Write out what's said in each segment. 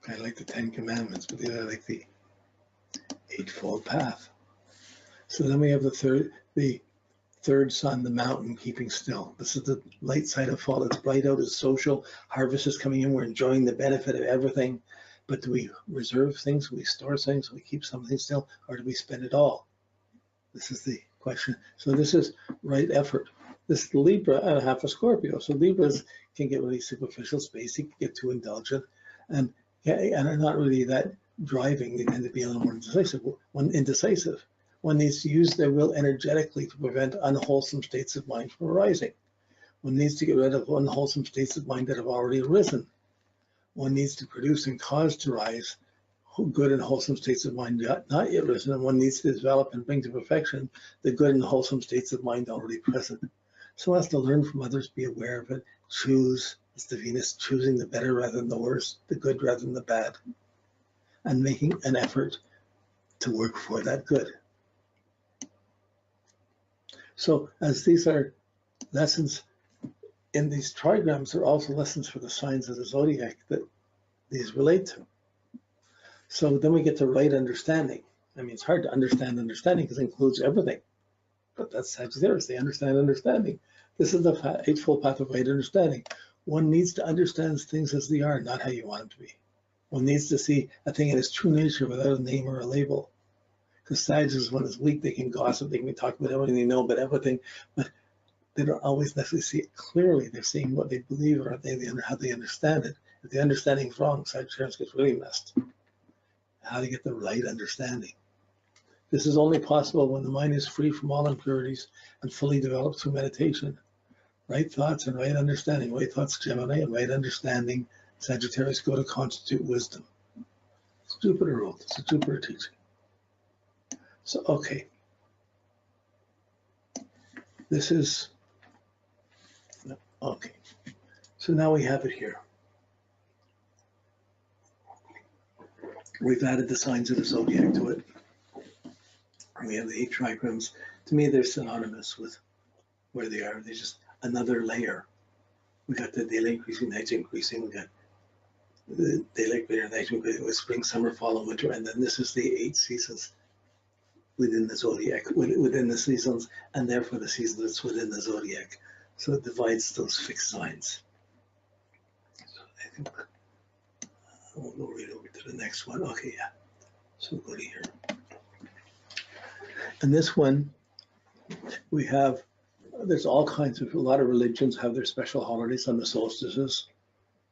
kind of like the Ten Commandments, but they're like the Eightfold Path. So then we have the third sun, the mountain, keeping still. This is the light side of fall. It's bright out, it's social, harvest is coming in, we're enjoying the benefit of everything. But do we reserve things, do we store things, do we keep something still, or do we spend it all? This is the question. So this is right effort. This is Libra and half a Scorpio. So Libras can get really superficial, spacey, can get too indulgent, and are not really that driving. They tend to be a little more indecisive. One needs to use their will energetically to prevent unwholesome states of mind from arising. One needs to get rid of unwholesome states of mind that have already arisen. One needs to produce and cause to rise good and wholesome states of mind not yet risen, and one needs to develop and bring to perfection the good and wholesome states of mind already present. So one has to learn from others, be aware of it, choose. It's the Venus choosing the better rather than the worse, the good rather than the bad, and making an effort to work for that good. So as these are lessons in these trigrams, are also lessons for the signs of the zodiac that these relate to. So then we get to right understanding. I mean, it's hard to understand understanding because it includes everything. But that's Sagittarius, they understand understanding. This is the Eightfold Path of right understanding. One needs to understand things as they are, not how you want them to be. One needs to see a thing in its true nature without a name or a label. Because Sagittarius, when it's weak, they can gossip, they can talk about everything, they know about everything, but they don't always necessarily see it clearly. They're seeing what they believe or how they understand it. If the understanding is wrong, Sagittarius gets really messed. How to get the right understanding. This is only possible when the mind is free from all impurities and fully developed through meditation. Right thoughts and right understanding. Right thoughts, Gemini, and right understanding, Sagittarius, go to constitute wisdom. It's Jupiter ruled. It's a Jupiter teaching. So, okay. This is, okay. So now we have it here. We've added the signs of the zodiac to it. We have the 8 trigrams. To me, they're synonymous with where they are. They're just another layer. We got the daylight increasing, night increasing. We got the daylight greater, night greater, with spring, summer, fall, and winter. And then this is the 8 seasons within the zodiac, within the seasons, and therefore the season that's within the zodiac. So it divides those fixed signs. So I think we'll go right over to the next one. Okay, yeah. So we'll go to here. And this one, we have, there's all kinds of, a lot of religions have their special holidays on the solstices,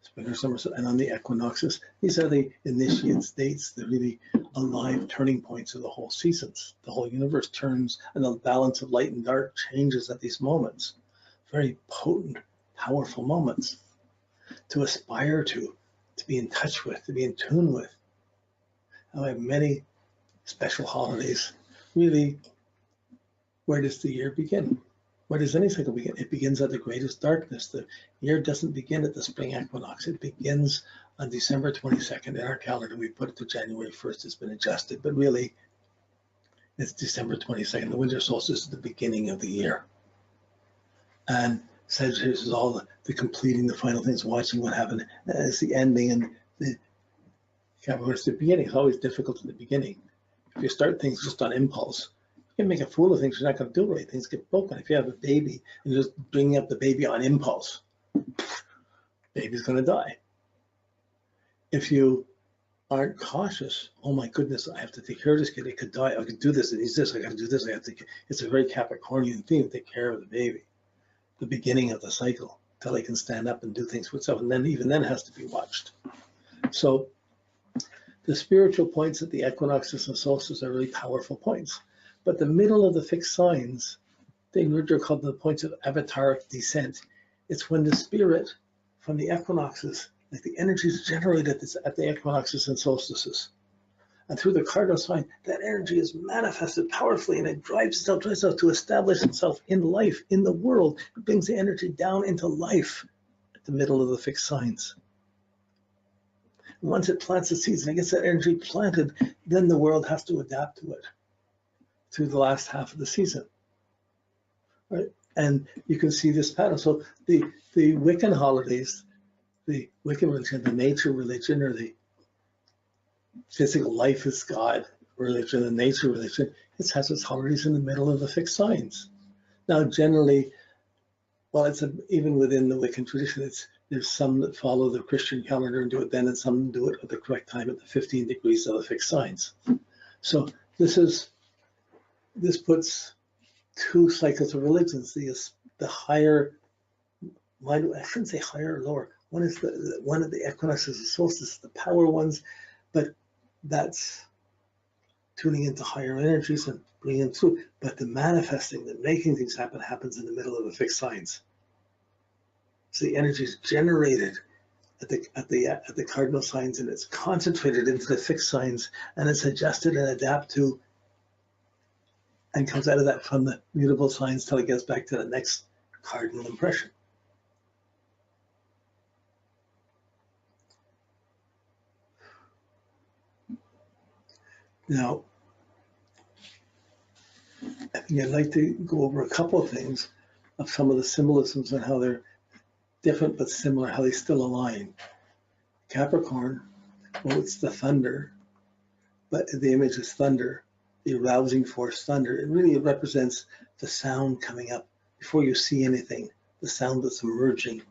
spring or summer, and on the equinoxes. These are the initiate states, the really alive turning points of the whole seasons. The whole universe turns, and the balance of light and dark changes at these moments. Very potent, powerful moments to aspire to be in touch with, to be in tune with. I have many special holidays. Really, where does the year begin? Where does any cycle begin? It begins at the greatest darkness. The year doesn't begin at the spring equinox. It begins on December 22nd. In our calendar, we put it to January 1st. It's been adjusted, but really, it's December 22nd. The winter solstice is the beginning of the year. And Sagittarius is all the completing, the final things, watching what happened as the ending, and the Capricorn is the beginning. It's always difficult in the beginning. If you start things just on impulse, you can make a fool of things. You're not going to do right. Things get broken. If you have a baby and you're just bringing up the baby on impulse, baby's going to die. If you aren't cautious, oh my goodness, I have to take care of this kid. It could die. I could do this. It needs this. I got to do this. I have to. It's a very Capricornian thing to take care of the baby. The beginning of the cycle till they can stand up and do things for itself, and then even then has to be watched. So the spiritual points at the equinoxes and solstices are really powerful points. But the middle of the fixed signs, they're called the points of avataric descent. It's when the spirit from the equinoxes, like the energy is generated at the equinoxes and solstices. And through the cardinal sign, that energy is manifested powerfully, and it drives itself to establish itself in life, in the world. It brings the energy down into life at the middle of the fixed signs. And once it plants the seeds and it gets that energy planted, then the world has to adapt to it through the last half of the season. Right? And you can see this pattern. So the Wiccan holidays, the Wiccan religion, the nature religion, or the physical life is God religion and nature religion, it has its holidays in the middle of the fixed signs. Now, generally, well, even within the Wiccan tradition, there's some that follow the Christian calendar and do it then, and some do it at the correct time at the 15 degrees of the fixed signs. So this puts two cycles of religions. The higher, I shouldn't say higher or lower. One is one of the equinoxes and solstices, the power ones, but that's tuning into higher energies and bringing them through. But the manifesting, the making things happen, happens in the middle of the fixed signs. So the energy is generated at the cardinal signs, and it's concentrated into the fixed signs, and it's adjusted and adapted to, and comes out of that from the mutable signs till it gets back to the next cardinal impression. Now, I think I'd like to go over a couple of things of some of the symbolisms and how they're different but similar, how they still align. Capricorn, well, it's the thunder, but the image is thunder, the arousing force thunder. It really represents the sound coming up before you see anything, the sound that's emerging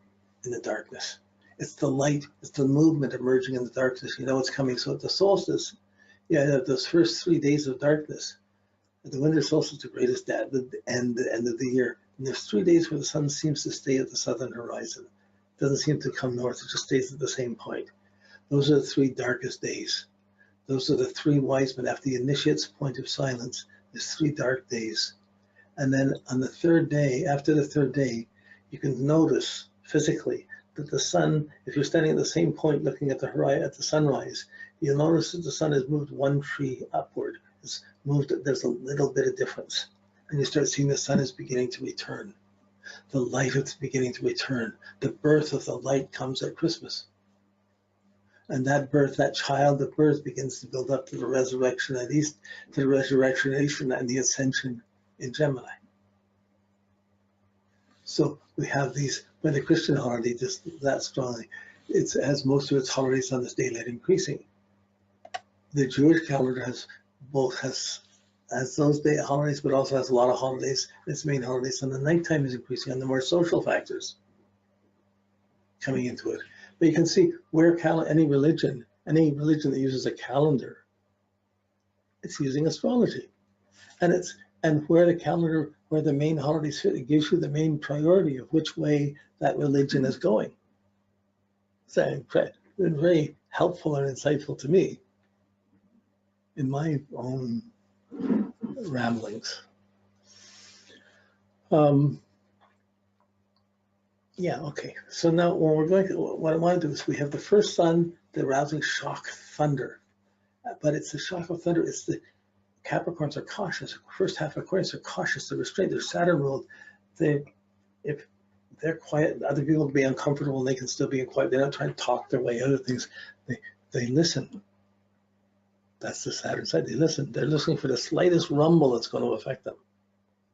in the darkness. It's the light, it's the movement emerging in the darkness. You know it's coming. So at the solstice, you have those first 3 days of darkness. At the winter solstice, the greatest at the end of the year. And there's 3 days where the sun seems to stay at the southern horizon. It doesn't seem to come north, it just stays at the same point. Those are the 3 darkest days. Those are the 3 wise men. After the initiate's point of silence, there's 3 dark days. And then on the 3rd day, after the 3rd day, you can notice physically that the sun, if you're standing at the same point looking at the sunrise, you'll notice that the sun has moved 1 tree upward. It's moved, there's a little bit of difference. And you start seeing the sun is beginning to return. The light is beginning to return. The birth of the light comes at Christmas. And that birth, that child of birth begins to build up to the resurrection at East, to the resurrection and the ascension in Gemini. So we have these, when the Christian holiday just that strongly, it has most of its holidays on this daylight increasing. The Jewish calendar has those day holidays, but also has a lot of holidays. Its main holidays, and the nighttime is increasing on the more social factors coming into it. But you can see where any religion that uses a calendar, it's using astrology, and where the calendar, where the main holidays fit, it gives you the main priority of which way that religion is going. So it's been very helpful and insightful to me in my own ramblings. Yeah, okay. So now what I want to do is we have the first sun, the arousing shock thunder. But it's the shock of thunder, it's the Capricorns are cautious. First half of Aquarius are cautious, they're restrained, they're Saturn ruled. If they're quiet, other people will be uncomfortable and they can still be quiet. They're not trying to talk their way out of things. They listen. That's the Saturn side. They listen. They're listening for the slightest rumble that's going to affect them.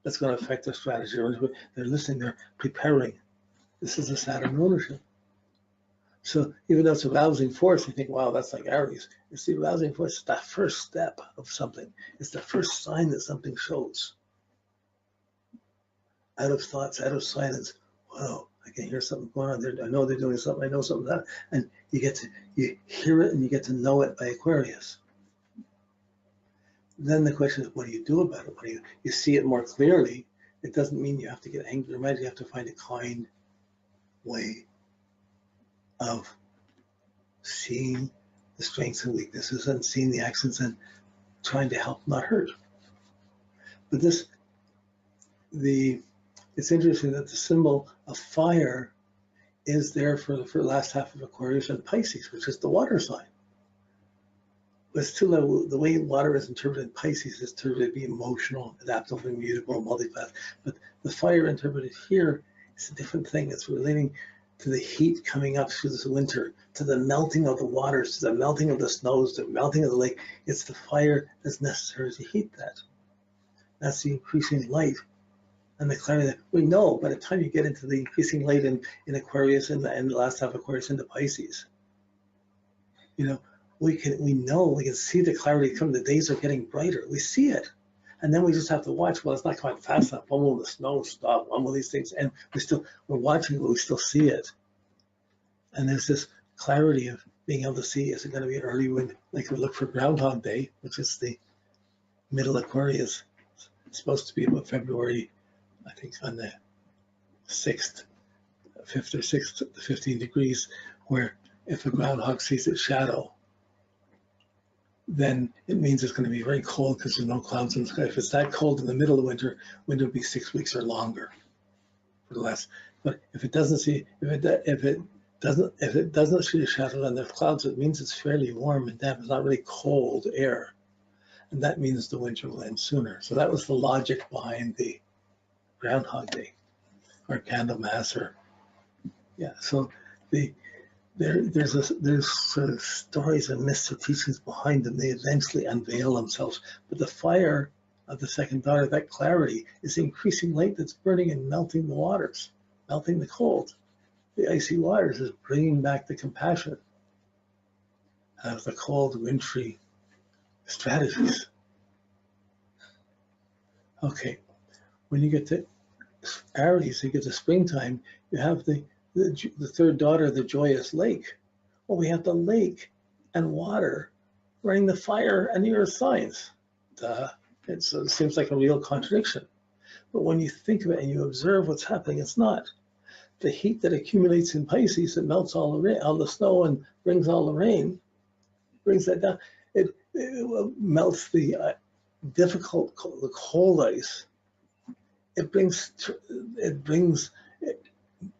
That's going to affect their strategy. They're listening, they're preparing. This is the Saturn rulership. So even though it's a arousing force, you think, wow, that's like Aries. It's the arousing force, it's that first step of something. It's the first sign that something shows. Out of thoughts, out of silence. Wow, I can hear something going on there. I know they're doing something. I know something that, and you hear it and you get to know it by Aquarius. Then the question is, what do you do about it? You see it more clearly. It doesn't mean you have to get angry or mad. You have to find a kind way of seeing the strengths and weaknesses and seeing the actions and trying to help, not hurt. But it's interesting that the symbol of fire is there for the last half of Aquarius and Pisces, which is the water sign. But still, the way water is interpreted in Pisces is interpreted to be emotional, adaptable, immutable, multifaceted. But the fire interpreted here is a different thing. It's relating to the heat coming up through this winter, to the melting of the waters, to the melting of the snows, to the melting of the lake. It's the fire that's necessary to heat that. That's the increasing light and the clarity that we know by the time you get into the increasing light in Aquarius and the last half of Aquarius into Pisces. You know, we can see the clarity come. The days are getting brighter. We see it. And then we just have to watch. Well, it's not coming fast enough. When will the snow stop? When will these things? And we're watching, but we still see it. And there's this clarity of being able to see, is it going to be an early wind? Like we look for Groundhog Day, which is the middle Aquarius. It's supposed to be about February, I think on the 6th, 5th or 6th, 15 degrees, where if a groundhog sees its shadow, then it means it's going to be very cold because there's no clouds in the sky. If it's that cold in the middle of winter, winter will be 6 weeks or longer for the last. But if it doesn't see, if it doesn't see a shadow and there's clouds, it means it's fairly warm and damp. It's not really cold air, and that means the winter will end sooner. So that was the logic behind the Groundhog Day or Candlemas, or yeah. So there's sort of stories and myths or teachings behind them. They eventually unveil themselves. But the fire of the second daughter, that clarity, is increasing light that's burning and melting the waters, melting the cold. The icy waters is bringing back the compassion out of the cold, wintry strategies. Okay, when you get to Aries, you get to springtime, you have the third daughter, the joyous lake. Well, we have the lake and water running the fire and the earth signs. It seems like a real contradiction. But when you think of it and you observe what's happening, it's not. The heat that accumulates in Pisces, that melts all the snow and brings all the rain, brings that down. It melts the the cold ice. It brings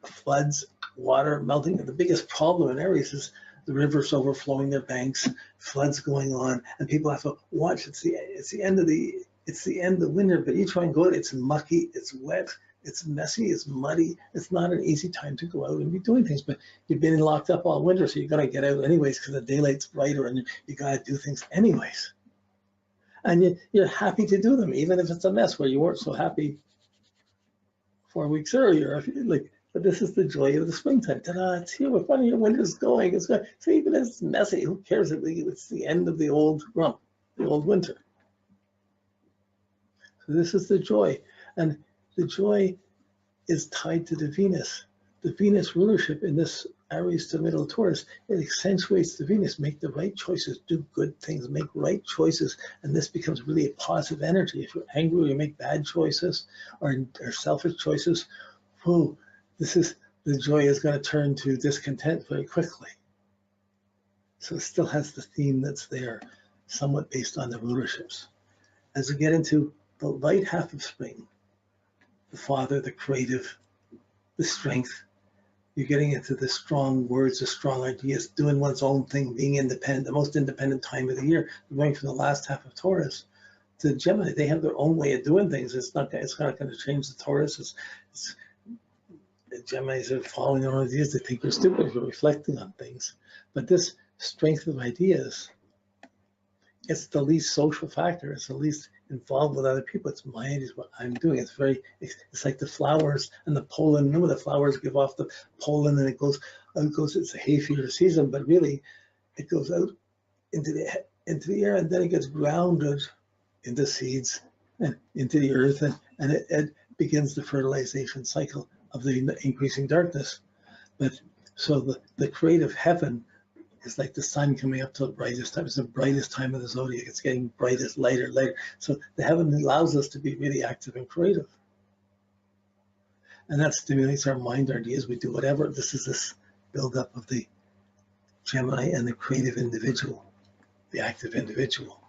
floods, water melting. The biggest problem in Aries is the rivers overflowing their banks, floods going on, and people have to watch. It's the end of winter, but you try and go. It's mucky, it's wet, it's messy, it's muddy. It's not an easy time to go out and be doing things. But you've been locked up all winter, so you're gonna get out anyways because the daylight's brighter, and you gotta do things anyways. And you're happy to do them, even if it's a mess where you weren't so happy 4 weeks earlier. But this is the joy of the springtime. Ta-da, it's here. We're finding your winter's going. It's going. So even if it's messy, who cares? It's the end of the old rump, the old winter. So this is the joy. And the joy is tied to the Venus. The Venus rulership in this Aries to middle Taurus, it accentuates the Venus. Make the right choices, do good things, make right choices. And this becomes really a positive energy. If you're angry or you make bad choices or selfish choices, whoa, the joy is going to turn to discontent very quickly. So it still has the theme that's there, somewhat based on the rulerships. As we get into the light half of spring, the father, the creative, the strength, you're getting into the strong words, the strong ideas, doing one's own thing, being independent, the most independent time of the year. We're going from the last half of Taurus to Gemini. They have their own way of doing things. It's not going to change the Taurus. The Geminis are following their own ideas. They think they're stupid for reflecting on things. But this strength of ideas, it's the least social factor. It's the least involved with other people. It's my ideas, what I'm doing. It's like the flowers and the pollen. Remember, the flowers give off the pollen and it goes, it's a hay fever season, but really it goes out into the air, and then it gets grounded into seeds and into the earth, and it begins the fertilization cycle of the increasing darkness. But so the creative heaven is like the sun coming up to the brightest time. It's the brightest time of the zodiac. It's getting brightest, lighter. So the heaven allows us to be really active and creative. And that stimulates our mind, our ideas. We do whatever. This is this buildup of the Gemini and the creative individual, the active individual.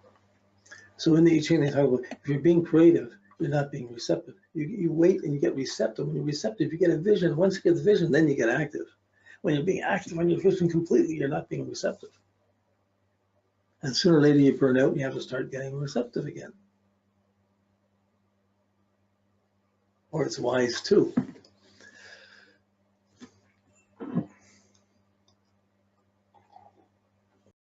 So in the I Ching, they talk about, if you're being creative, you're not being receptive. You wait and you get receptive. When you're receptive, you get a vision. Once you get the vision, then you get active. When you're being active on your vision completely, you're not being receptive. And sooner or later you burn out and you have to start getting receptive again. Or it's wise too